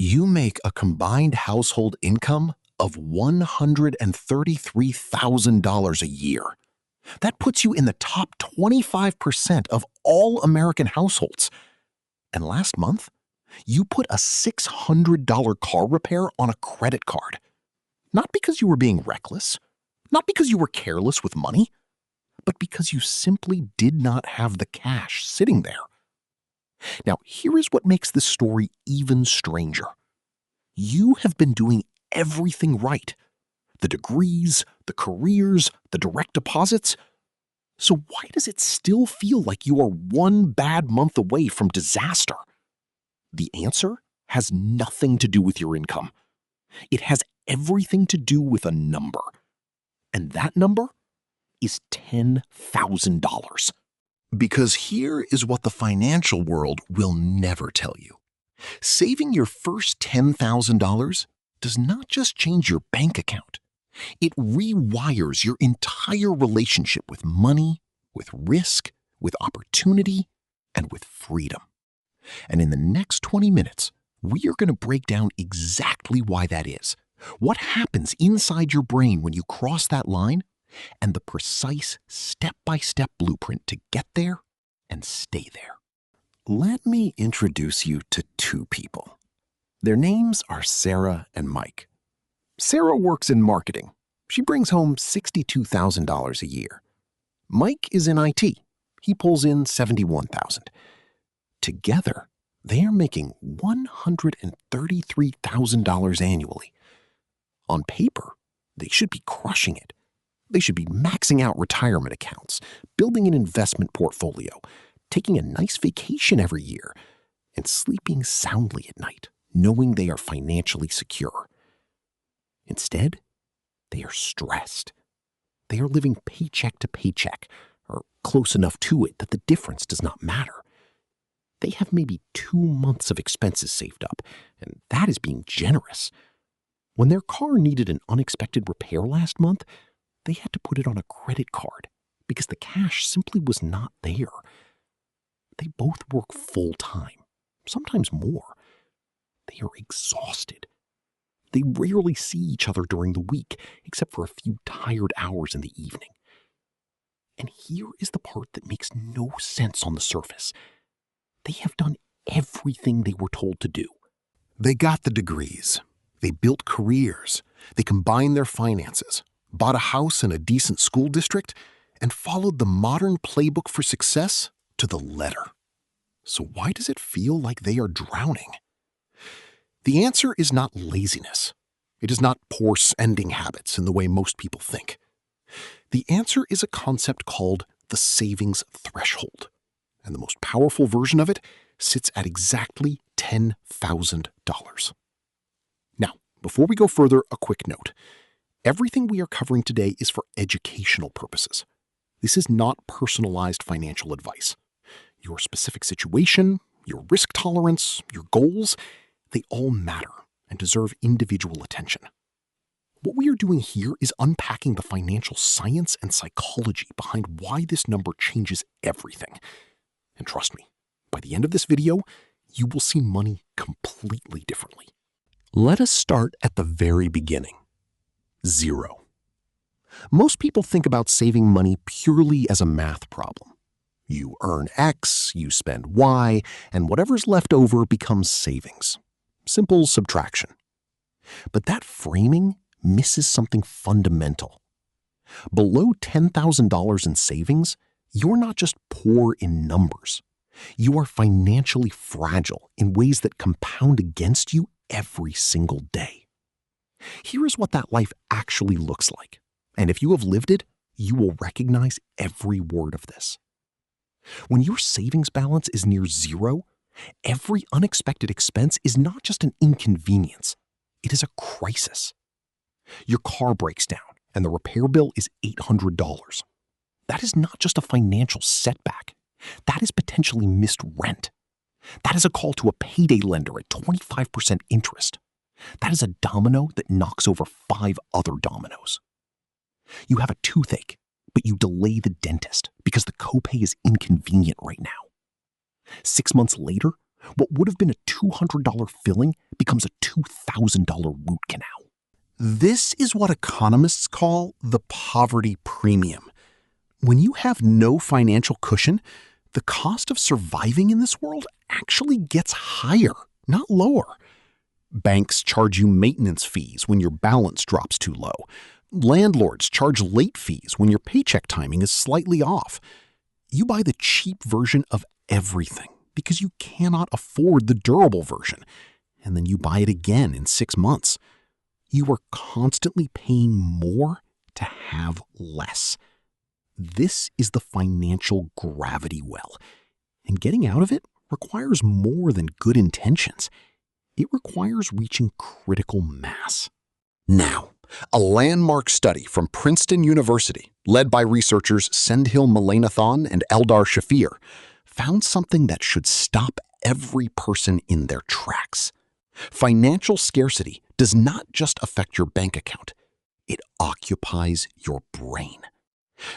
You make a combined household income of $133,000 a year. That puts you in the top 25% of all American households. And last month, you put a $600 car repair on a credit card. Not because you were being reckless, not because you were careless with money, but because you simply did not have the cash sitting there. Now, here is what makes this story even stranger. You have been doing everything right. The degrees, the careers, the direct deposits. So why does it still feel like you are one bad month away from disaster? The answer has nothing to do with your income. It has everything to do with a number. And that number is $10,000. Because here is what the financial world will never tell you. Saving your first $10,000 does not just change your bank account. It rewires your entire relationship with money, with risk, with opportunity, and with freedom. And in the next 20 minutes, we are going to break down exactly why that is, what happens inside your brain when you cross that line, and the precise step-by-step blueprint to get there and stay there. Let me introduce you to two people. Their names are Sarah and Mike. Sarah works in marketing. She brings home $62,000 a year. Mike is in IT. He pulls in $71,000. Together, they are making $133,000 annually. On paper, they should be crushing it. They should be maxing out retirement accounts, building an investment portfolio, taking a nice vacation every year, and sleeping soundly at night, knowing they are financially secure. Instead, they are stressed. They are living paycheck to paycheck, or close enough to it that the difference does not matter. They have maybe 2 months of expenses saved up, and that is being generous. When their car needed an unexpected repair last month, they had to put it on a credit card because the cash simply was not there. They both work full-time, sometimes more. They are exhausted. They rarely see each other during the week, except for a few tired hours in the evening. And here is the part that makes no sense on the surface. They have done everything they were told to do. They got the degrees. They built careers. They combined their finances, bought a house in a decent school district, and followed the modern playbook for success to the letter. So why does it feel like they are drowning? The answer is not laziness. It is not poor spending habits in the way most people think. The answer is a concept called the savings threshold, and the most powerful version of it sits at exactly $10,000. Now, before we go further, a quick note. Everything we are covering today is for educational purposes. This is not personalized financial advice. Your specific situation, your risk tolerance, your goals, they all matter and deserve individual attention. What we are doing here is unpacking the financial science and psychology behind why this number changes everything. And trust me, by the end of this video, you will see money completely differently. Let us start at the very beginning. 0. Most people think about saving money purely as a math problem. You earn X, you spend Y, and whatever's left over becomes savings. Simple subtraction. But that framing misses something fundamental. Below $10,000 in savings, you're not just poor in numbers. You are financially fragile in ways that compound against you every single day. Here is what that life actually looks like. And if you have lived it, you will recognize every word of this. When your savings balance is near 0, every unexpected expense is not just an inconvenience. It is a crisis. Your car breaks down and the repair bill is $800. That is not just a financial setback. That is potentially missed rent. That is a call to a payday lender at 25% interest. That is a domino that knocks over 5 other dominoes. You have a toothache, but you delay the dentist because the copay is inconvenient right now. 6 months later, What would have been a $200 filling becomes a $2,000 root canal. This is what economists call the poverty premium. When you have no financial cushion, the cost of surviving in this world actually gets higher, not lower. Banks charge you maintenance fees when your balance drops too low. Landlords charge late fees when your paycheck timing is slightly off. You buy the cheap version of everything because you cannot afford the durable version, and then you buy it again in 6 months. You are constantly paying more to have less. This is the financial gravity well, and getting out of it requires more than good intentions. It requires reaching critical mass. Now, a landmark study from Princeton University, led by researchers Sendhil Mullainathan and Eldar Shafir, found something that should stop every person in their tracks. Financial scarcity does not just affect your bank account, it occupies your brain.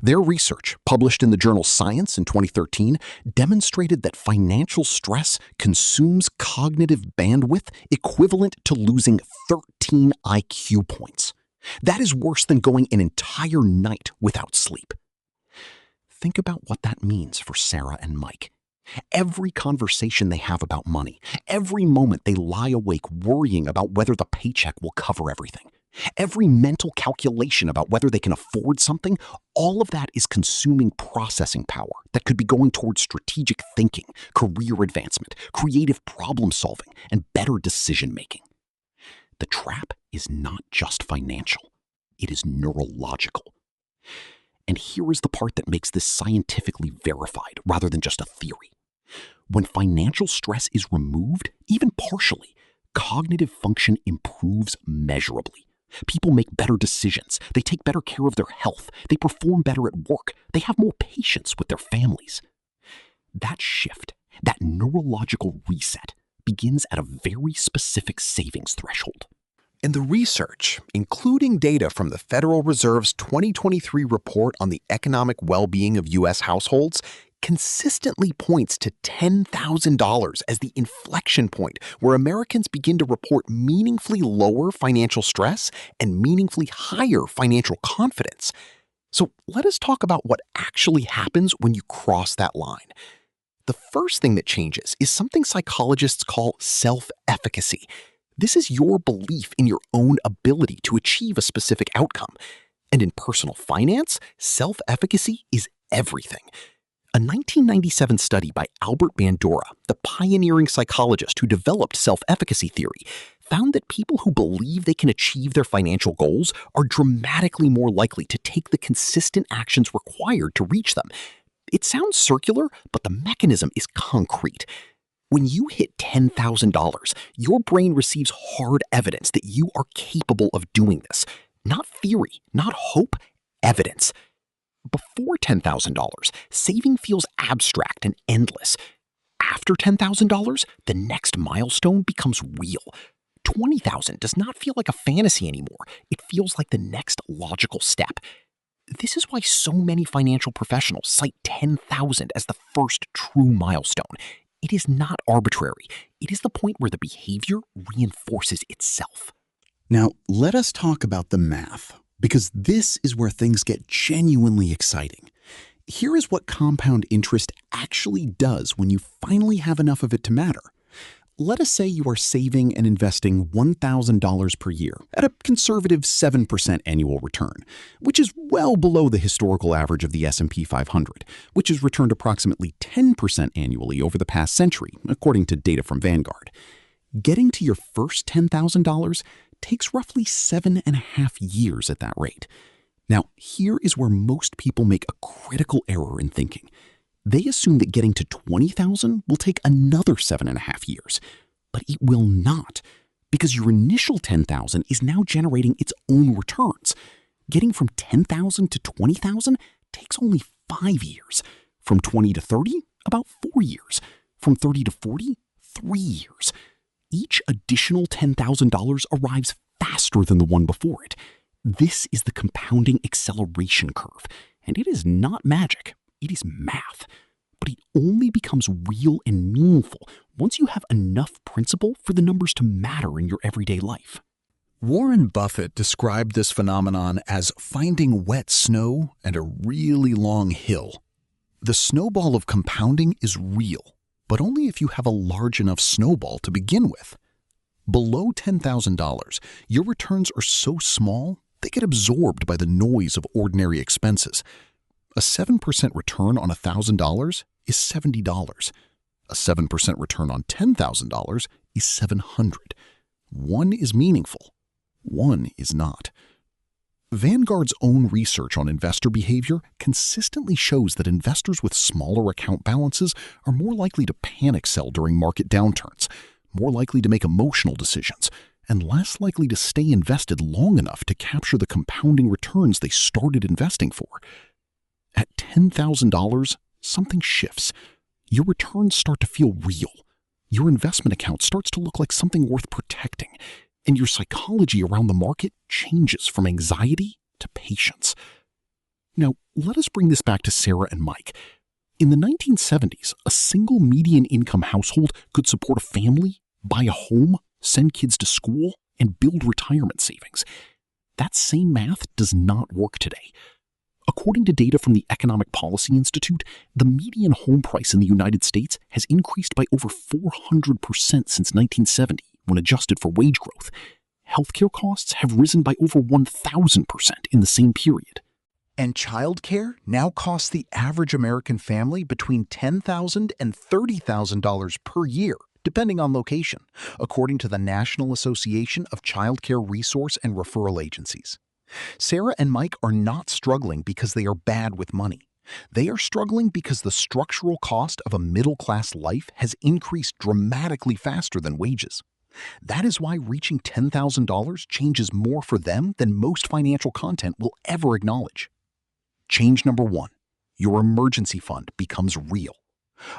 Their research, published in the journal Science in 2013, demonstrated that financial stress consumes cognitive bandwidth equivalent to losing 13 IQ points. That is worse than going an entire night without sleep. Think about what that means for Sarah and Mike. Every conversation they have about money, every moment they lie awake worrying about whether the paycheck will cover everything, every mental calculation about whether they can afford something, all of that is consuming processing power that could be going towards strategic thinking, career advancement, creative problem solving, and better decision making. The trap is not just financial, it is neurological. And here is the part that makes this scientifically verified rather than just a theory. When financial stress is removed, even partially, cognitive function improves measurably. People make better decisions, they take better care of their health, they perform better at work, they have more patience with their families. That shift, that neurological reset, begins at a very specific savings threshold. And the research, including data from the Federal Reserve's 2023 report on the economic well-being of U.S. households, consistently points to $10,000 as the inflection point where Americans begin to report meaningfully lower financial stress and meaningfully higher financial confidence. So let us talk about what actually happens when you cross that line. The first thing that changes is something psychologists call self-efficacy. This is your belief in your own ability to achieve a specific outcome. And in personal finance, self-efficacy is everything. A 1997 study by Albert Bandura, the pioneering psychologist who developed self-efficacy theory, found that people who believe they can achieve their financial goals are dramatically more likely to take the consistent actions required to reach them. It sounds circular, but the mechanism is concrete. When you hit $10,000, your brain receives hard evidence that you are capable of doing this. Not theory, not hope, evidence. Before $10,000, saving feels abstract and endless. After $10,000, the next milestone becomes real. $20,000 does not feel like a fantasy anymore. It feels like the next logical step. This is why so many financial professionals cite $10,000 as the first true milestone. It is not arbitrary. It is the point where the behavior reinforces itself. Now, let us talk about the math, because this is where things get genuinely exciting. Here is what compound interest actually does when you finally have enough of it to matter. Let us say you are saving and investing $1,000 per year at a conservative 7% annual return, which is well below the historical average of the S&P 500, which has returned approximately 10% annually over the past century, according to data from Vanguard. Getting to your first $10,000 takes roughly 7.5 years at that rate. Now, here is where most people make a critical error in thinking. They assume that getting to $20,000 will take another 7.5 years, but it will not, because your initial $10,000 is now generating its own returns. Getting from $10,000 to $20,000 takes only 5 years. From 20 to 30, about 4 years. From 30 to 40, 3 years. Each additional $10,000 arrives faster than the one before it. This is the compounding acceleration curve, and it is not magic. It is math. but he only becomes real and meaningful once you have enough principal for the numbers to matter in your everyday life. Warren Buffett described this phenomenon as finding wet snow and a really long hill. The snowball of compounding is real, but only if you have a large enough snowball to begin with. Below $10,000, your returns are so small they get absorbed by the noise of ordinary expenses. A 7% return on $1,000 is $70. A 7% return on $10,000 is $700. One is meaningful. One is not. Vanguard's own research on investor behavior consistently shows that investors with smaller account balances are more likely to panic sell during market downturns, more likely to make emotional decisions, and less likely to stay invested long enough to capture the compounding returns they started investing for. At $10,000, something shifts. Your returns start to feel real. Your investment account starts to look like something worth protecting, and your psychology around the market changes from anxiety to patience. Now, let us bring this back to Sarah and Mike. In the 1970s, a single median income household could support a family, buy a home, send kids to school, and build retirement savings. That same math does not work today. According to data from the Economic Policy Institute, the median home price in the United States has increased by over 400% since 1970 when adjusted for wage growth. Healthcare costs have risen by over 1,000% in the same period. And childcare now costs the average American family between $10,000 and $30,000 per year, depending on location, according to the National Association of Childcare Resource and Referral Agencies. Sarah and Mike are not struggling because they are bad with money. They are struggling because the structural cost of a middle-class life has increased dramatically faster than wages. That is why reaching $10,000 changes more for them than most financial content will ever acknowledge. Change number 1. Your emergency fund becomes real.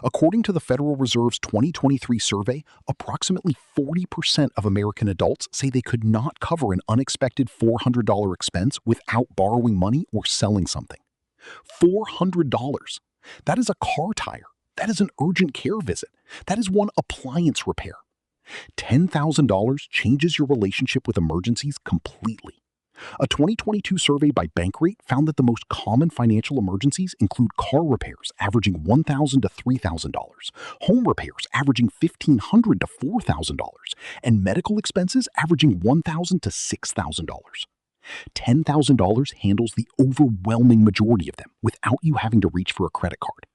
According to the Federal Reserve's 2023 survey, approximately 40% of American adults say they could not cover an unexpected $400 expense without borrowing money or selling something. $400. That is a car tire. That is an urgent care visit. That is one appliance repair. $10,000 changes your relationship with emergencies completely. A 2022 survey by Bankrate found that the most common financial emergencies include car repairs averaging $1,000 to $3,000, home repairs averaging $1,500 to $4,000, and medical expenses averaging $1,000 to $6,000. $10,000 handles the overwhelming majority of them without you having to reach for a credit card.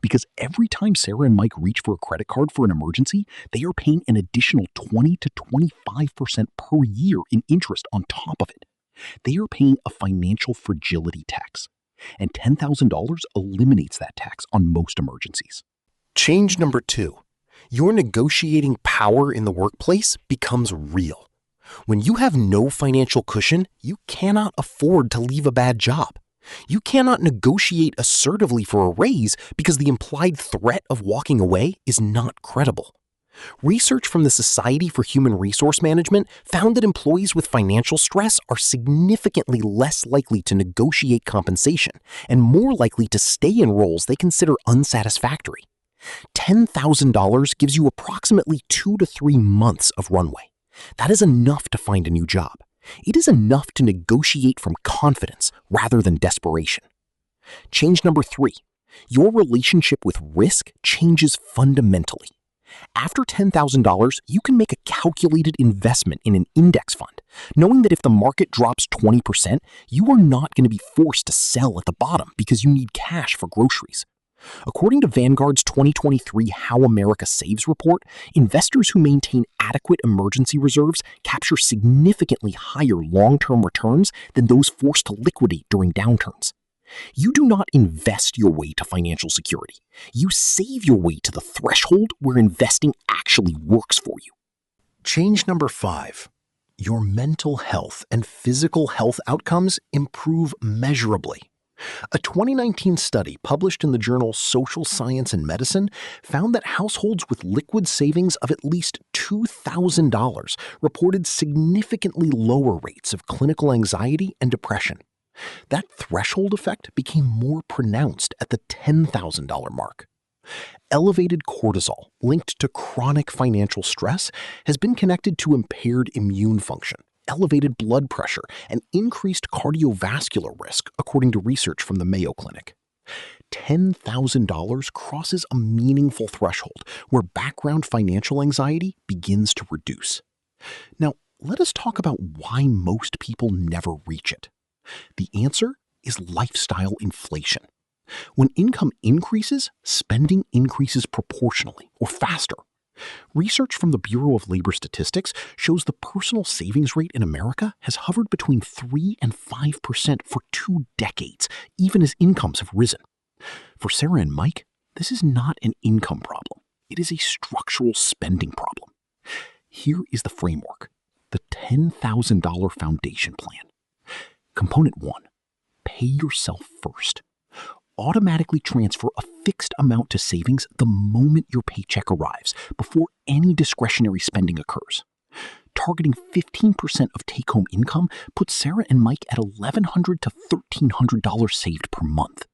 Because every time Sarah and Mike reach for a credit card for an emergency, they are paying an additional 20 to 25% per year in interest on top of it. They are paying a financial fragility tax, and $10,000 eliminates that tax on most emergencies. Change number 2. Your negotiating power in the workplace becomes real. When you have no financial cushion, you cannot afford to leave a bad job. You cannot negotiate assertively for a raise because the implied threat of walking away is not credible. Research from the Society for Human Resource Management found that employees with financial stress are significantly less likely to negotiate compensation and more likely to stay in roles they consider unsatisfactory. $10,000 gives you approximately 2 to 3 months of runway. That is enough to find a new job. It is enough to negotiate from confidence rather than desperation. Change number 3. Your relationship with risk changes fundamentally. After $10,000, you can make a calculated investment in an index fund, knowing that if the market drops 20%, you are not going to be forced to sell at the bottom because you need cash for groceries. According to Vanguard's 2023 How America Saves report, investors who maintain adequate emergency reserves capture significantly higher long-term returns than those forced to liquidate during downturns. You do not invest your way to financial security. You save your way to the threshold where investing actually works for you. Change number 5. Your mental health and physical health outcomes improve measurably. A 2019 study published in the journal Social Science and Medicine found that households with liquid savings of at least $2,000 reported significantly lower rates of clinical anxiety and depression. That threshold effect became more pronounced at the $10,000 mark. Elevated cortisol, linked to chronic financial stress, has been connected to impaired immune function, elevated blood pressure, and increased cardiovascular risk, according to research from the Mayo Clinic. $10,000 crosses a meaningful threshold where background financial anxiety begins to reduce. Now, let us talk about why most people never reach it. The answer is lifestyle inflation. When income increases, spending increases proportionally or faster. Research from the Bureau of Labor Statistics shows the personal savings rate in America has hovered between 3 and 5% for 2 decades, even as incomes have risen. For Sarah and Mike, this is not an income problem. It is a structural spending problem. Here is the framework: the $10,000 foundation plan. Component 1. Pay yourself first. Automatically transfer a fixed amount to savings the moment your paycheck arrives, before any discretionary spending occurs. Targeting 15% of take-home income puts Sarah and Mike at $1,100 to $1,300 saved per month.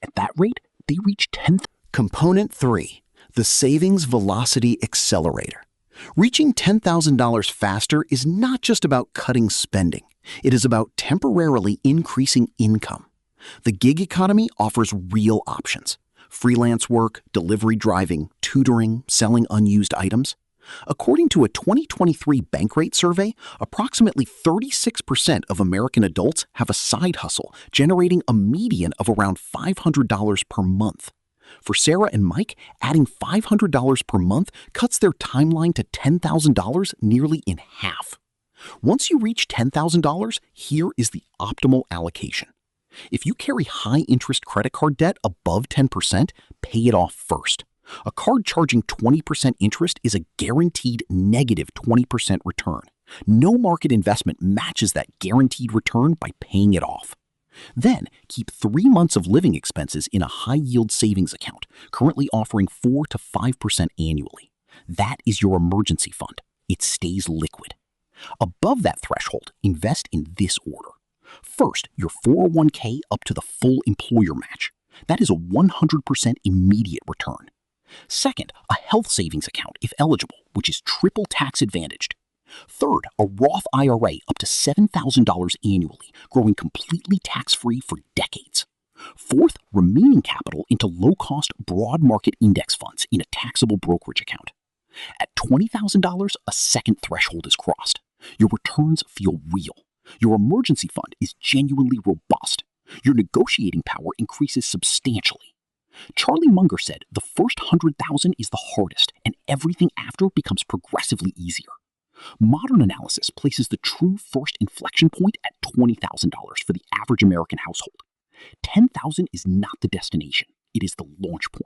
At that rate, they reach 10th. Component 3. The Savings Velocity Accelerator. Reaching $10,000 faster is not just about cutting spending. It is about temporarily increasing income. The gig economy offers real options: freelance work, delivery driving, tutoring, selling unused items. According to a 2023 Bankrate survey, approximately 36% of American adults have a side hustle, generating a median of around $500 per month. For Sarah and Mike, adding $500 per month cuts their timeline to $10,000 nearly in half. Once you reach $10,000, here is the optimal allocation. If you carry high-interest credit card debt above 10%, pay it off first. A card charging 20% interest is a guaranteed negative 20% return. No market investment matches that guaranteed return by paying it off. Then, keep 3 months of living expenses in a high-yield savings account, currently offering 4 to 5% annually. That is your emergency fund. It stays liquid. Above that threshold, invest in this order. First, your 401k up to the full employer match. That is a 100% immediate return. Second, a health savings account, if eligible, which is triple tax advantaged. Third, a Roth IRA up to $7,000 annually, growing completely tax-free for decades. Fourth, remaining capital into low-cost broad market index funds in a taxable brokerage account. At $20,000, a second threshold is crossed. Your returns feel real. Your emergency fund is genuinely robust. Your negotiating power increases substantially. Charlie Munger said the first 100,000 is the hardest, and everything after becomes progressively easier. Modern analysis places the true first inflection point at $20,000 for the average American household. $10,000 is not the destination, it is the launch point.